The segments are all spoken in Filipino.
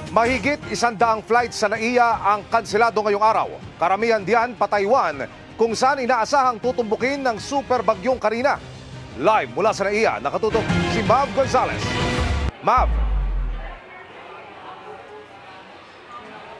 Mahigit 100 flights sa NAIA ang kanselado ngayong araw. Karamihan diyan pa Taiwan, kung saan inaasahang tutumbukin ng super bagyong Karina. Live mula sa NAIA, nakatutok si Mav Gonzalez. Mav.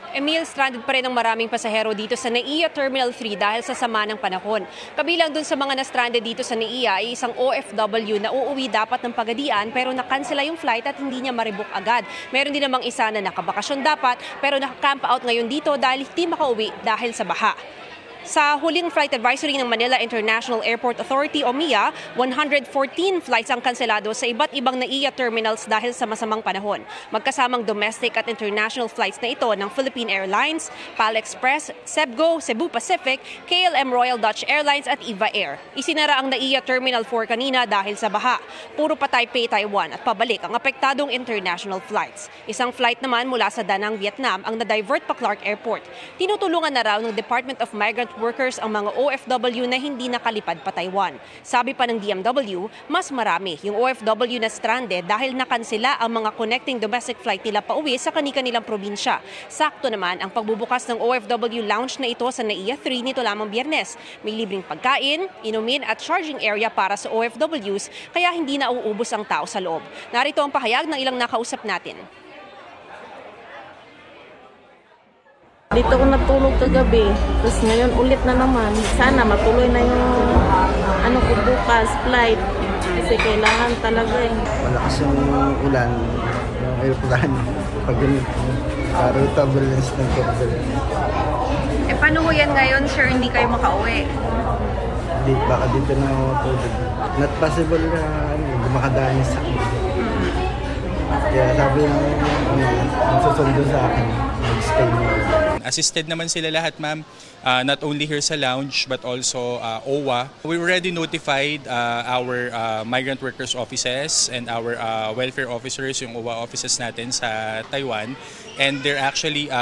Emil, stranded pa rin ang maraming pasahero dito sa NAIA Terminal 3 dahil sa sama ng panahon. Kabilang dun sa mga na-stranded dito sa NAIA ay isang OFW na uuwi dapat ng Pagadian pero nakansela yung flight at hindi niya maribook agad. Meron din namang isa na nakabakasyon dapat pero naka-camp out ngayon dito dahil hindi makauwi dahil sa baha. Sa huling flight advisory ng Manila International Airport Authority o MIA, 114 flights ang kanselado sa iba't ibang NAIA terminals dahil sa masamang panahon. Magkasamang domestic at international flights na ito ng Philippine Airlines, PAL Express, Cebgo, Cebu Pacific, KLM Royal Dutch Airlines at Eva Air. Isinara ang NAIA Terminal 4 kanina dahil sa baha. Puro pa Taipei, Taiwan at pabalik ang apektadong international flights. Isang flight naman mula sa Danang, Vietnam ang na-divert pa Clark Airport. Tinutulungan na raw ng Department of Migrant Workers ang mga OFW na hindi nakalipad pa Taiwan. Sabi pa ng DMW, mas marami yung OFW na stranded dahil nakansela ang mga connecting domestic flight nila pauwi sa kani-kanilang probinsya. Sakto naman ang pagbubukas ng OFW lounge na ito sa NAIA 3 nito lamang Biyernes. May libreng pagkain, inumin at charging area para sa OFWs kaya hindi na uuubos ang tao sa loob. Narito ang pahayag ng ilang nakausap natin. Dito ako natulog kagabi, tapos ngayon ulit na naman. Sana matuloy na yung ko bukas, flight. Kasi kailangan talaga eh. Malakas yung ulan, yung aeroplano. Pag ganito, turbulence ng turbulence. Eh paano ho yan ngayon, sir, hindi kayo makauwi? Hindi, baka dito na tulog. Not possible na makadaan sa akin. Kaya sabi ng susundo sa akin, mag-stay mo. Assisted naman sila lahat, ma'am, not only here sa lounge but also OWA. We already notified our migrant workers offices and our welfare officers, yung OWA offices natin sa Taiwan. And they're actually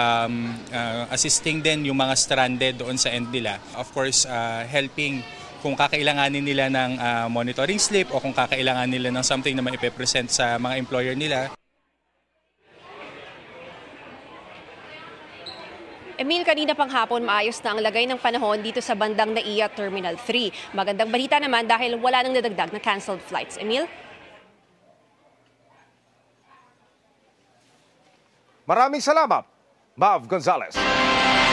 assisting din yung mga stranded doon sa end nila. Of course, helping kung kakailanganin nila ng monitoring slip o kung kakailanganin nila ng something na maipe-present sa mga employer nila. Emil, kanina pang hapon maayos na ang lagay ng panahon dito sa bandang NAIA Terminal 3. Magandang balita naman dahil wala nang nadagdag na canceled flights. Emil? Maraming salamat, Mav Gonzalez.